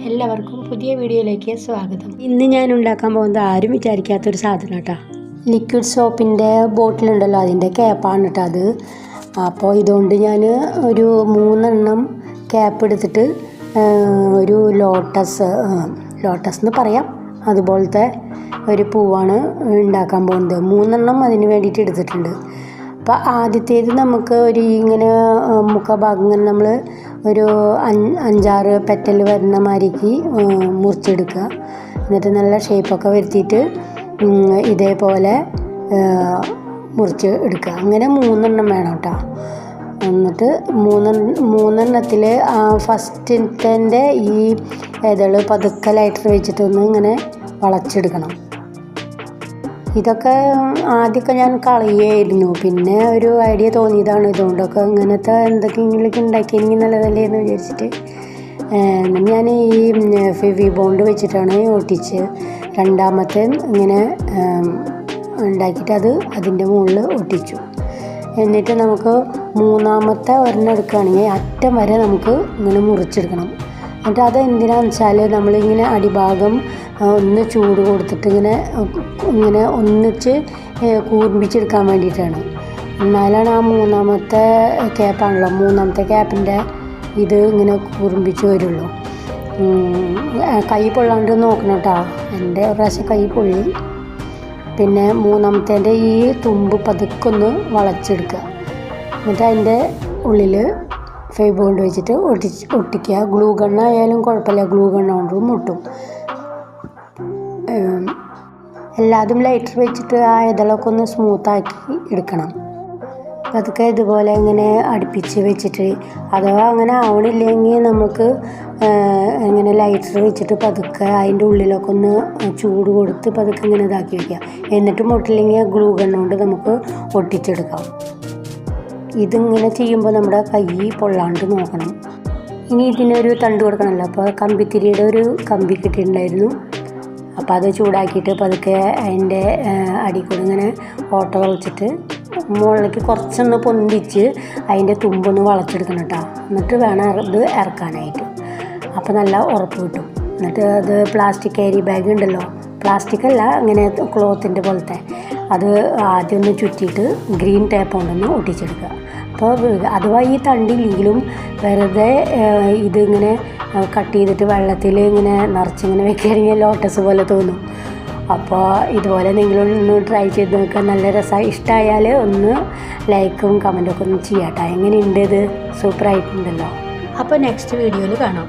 എല്ലാവർക്കും പുതിയ വീഡിയോയിലേക്ക് സ്വാഗതം. ഇന്ന് ഞാൻ ഉണ്ടാക്കാൻ പോകുന്നത് ആരും വിചാരിക്കാത്തൊരു സാധനം കേട്ടോ. ലിക്വിഡ് സോപ്പിൻ്റെ ബോട്ടിലുണ്ടല്ലോ, അതിൻ്റെ ക്യാപ്പാണ് കേട്ടോ അത്. അപ്പോൾ ഇതുകൊണ്ട് ഞാൻ ഒരു 3 ക്യാപ്പ് എടുത്തിട്ട് ഒരു ലോട്ടസ് എന്ന് പറയാം, അതുപോലത്തെ ഒരു പൂവാണ് ഉണ്ടാക്കാൻ പോകുന്നത്. 3 അതിന് വേണ്ടിയിട്ട് എടുത്തിട്ടുണ്ട്. അപ്പോൾ ആദ്യത്തേത് നമുക്ക് ഇങ്ങനെ മുഖഭാഗം ഇങ്ങനെ നമ്മൾ ഒരു 5-6 പെറ്റൽ വരുന്ന മാതിരിക്ക് മുറിച്ചെടുക്കുക. എന്നിട്ട് നല്ല ഷേപ്പൊക്കെ വരുത്തിയിട്ട് ഇതേപോലെ മുറിച്ച് എടുക്കുക. അങ്ങനെ 3 വേണം കേട്ടോ. എന്നിട്ട് 3 ഫസ്റ്റത്തെ ഈ ഇതള് പതുക്കെ ലൈറ്റർ വെച്ചിട്ടൊന്ന് ഇങ്ങനെ വളച്ചെടുക്കണം. ഇതൊക്കെ ആദ്യമൊക്കെ ഞാൻ കളയായിരുന്നു, പിന്നെ ഒരു ഐഡിയ തോന്നിയതാണ്. ഇതുകൊണ്ടൊക്കെ ഇങ്ങനത്തെ എന്തൊക്കെയെങ്കിലൊക്കെ ഉണ്ടാക്കിയെങ്കിൽ നല്ലതല്ലേ എന്ന് വിചാരിച്ചിട്ട് ഞാൻ ഈ ഫെവി ബോണ്ട് വെച്ചിട്ടാണ് ഒട്ടിച്ച് രണ്ടാമത്തെ ഇങ്ങനെ ഉണ്ടാക്കിയിട്ട് അതിൻ്റെ മുകളിൽ ഒട്ടിച്ചു. എന്നിട്ട് നമുക്ക് മൂന്നാമത്തെ ഒരെണ്ണം എടുക്കുകയാണെങ്കിൽ അറ്റം വരെ നമുക്ക് ഇങ്ങനെ മുറിച്ചെടുക്കണം. എന്നിട്ട് അത് എന്തിനാണെന്ന് വെച്ചാൽ നമ്മളിങ്ങനെ അടിഭാഗം ഒന്ന് ചൂട് കൊടുത്തിട്ട് ഇങ്ങനെ ഒന്നിച്ച് കൂർപ്പിച്ചെടുക്കാൻ വേണ്ടിയിട്ടാണ്. എന്നാലാണ് ആ മൂന്നാമത്തെ ക്യാപ്പാണല്ലോ, മൂന്നാമത്തെ ക്യാപ്പിൻ്റെ ഇത് ഇങ്ങനെ കൂർപ്പിച്ച് വരുള്ളൂ. കൈ പൊള്ളാണ്ട് നോക്കണം കേട്ടോ. എൻ്റെ ഒരു പ്രാവശ്യം കൈ പൊള്ളി. പിന്നെ മൂന്നാമത്തേൻ്റെ ഈ തുമ്പ് പതുക്കൊന്ന് വളച്ചെടുക്കുക. എന്നിട്ട് അതിൻ്റെ ഉള്ളിൽ ഫെവി ബോണ്ട് വെച്ചിട്ട് ഒട്ടിക്കുക. ഗ്ലൂ ഗണ്ണായാലും കുഴപ്പമില്ല, ഗ്ലൂ ഗണ്ണ് കൊണ്ടും മുട്ടും. എല്ലാതും ലൈറ്റർ വെച്ചിട്ട് ആ ഇതളൊക്കെ ഒന്ന് സ്മൂത്താക്കി എടുക്കണം. അതൊക്കെ ഇതുപോലെ ഇങ്ങനെ അടുപ്പിച്ച് വെച്ചിട്ട്, അഥവാ അങ്ങനെ ആവണില്ലെങ്കിൽ നമുക്ക് ഇങ്ങനെ ലൈറ്റർ വെച്ചിട്ട് പതുക്കെ അതിൻ്റെ ഉള്ളിലൊക്കെ ഒന്ന് ചൂട് കൊടുത്ത് പതുക്കെ ഇങ്ങനെ ഇതാക്കി വയ്ക്കുക. എന്നിട്ട് മുട്ടില്ലെങ്കിൽ ഗ്ലൂ ഗണ്ണ് കൊണ്ട് നമുക്ക് ഒട്ടിച്ചെടുക്കാം. ഇതിങ്ങനെ ചെയ്യുമ്പോൾ നമ്മുടെ കൈ പൊള്ളാണ്ട് നോക്കണം. ഇനി ഇതിനൊരു തണ്ട് കൊടുക്കണമല്ലോ, അപ്പോൾ കമ്പിത്തിരിയുടെ ഒരു കമ്പി കിട്ടിയിട്ടുണ്ടായിരുന്നു. അപ്പോൾ അത് ചൂടാക്കിയിട്ട് പതുക്കെ അതിൻ്റെ അടിക്കൂടെ ഇങ്ങനെ ഓട്ട വളച്ചിട്ട് മുകളിലേക്ക് കുറച്ചൊന്ന് പൊന്തിച്ച് അതിൻ്റെ തുമ്പൊന്ന് വളച്ചെടുക്കണം കേട്ടോ. എന്നിട്ട് വേണം ഇത് ഇറക്കാനായിട്ട്. അപ്പോൾ നല്ല ഉറപ്പ് കിട്ടും. എന്നിട്ട് അത് പ്ലാസ്റ്റിക് ക്യാരി ബാഗ് ഉണ്ടല്ലോ, പ്ലാസ്റ്റിക് അല്ല, ഇങ്ങനെ ക്ലോത്തിൻ്റെ പോലത്തെ, അത് ആദ്യം ഒന്ന് ചുറ്റിയിട്ട് ഗ്രീൻ ടേപ്പ് കൊണ്ടൊന്ന് ഒട്ടിച്ചെടുക്കുക. അപ്പോൾ അഥവാ ഈ തണ്ടില്ലെങ്കിലും വെറുതെ ഇതിങ്ങനെ കട്ട് ചെയ്തിട്ട് വെള്ളത്തിൽ ഇങ്ങനെ നിറച്ചിങ്ങനെ വെക്കുകയാണെങ്കിൽ ലോട്ടസ് പോലെ തോന്നും. അപ്പോൾ ഇതുപോലെ നിങ്ങളും ഒന്ന് ട്രൈ ചെയ്ത് നോക്കുക. നല്ല രസമായി. ഇഷ്ടമായാൽ ഒന്ന് ലൈക്കും കമൻറ്റൊക്കെ ഒന്ന് ചെയ്യാട്ടോ. എങ്ങനെയുണ്ട് ഇത്? സൂപ്പറായിട്ടുണ്ടല്ലോ. അപ്പോൾ നെക്സ്റ്റ് വീഡിയോയിൽ കാണാം.